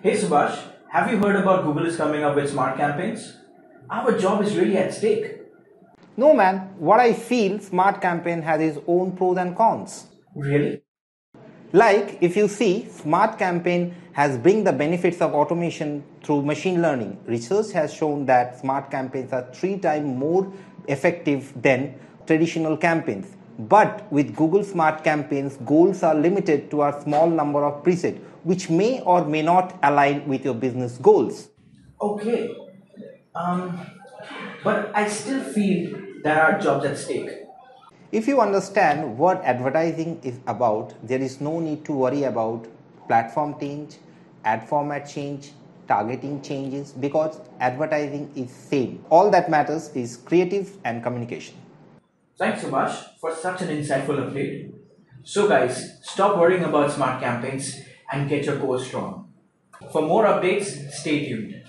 Hey Subhash, have you heard about Google is coming up with smart campaigns? Our job is really at stake. No man, what I feel smart campaign has its own pros and cons. Really? Like if you see smart campaign has bring the benefits of automation through machine learning. Research has shown that smart campaigns are 3 times more effective than traditional campaigns. But with Google Smart Campaigns, goals are limited to a small number of presets, which may or may not align with your business goals. Okay. Um, but I still feel there are jobs at stake. If you understand what advertising is about, there is no need to worry about platform change, ad format change, targeting changes because advertising is same. All that matters is creative and communication. Thanks Subhash for such an insightful update. So guys, stop worrying about smart campaigns and get your core strong. For more updates, stay tuned.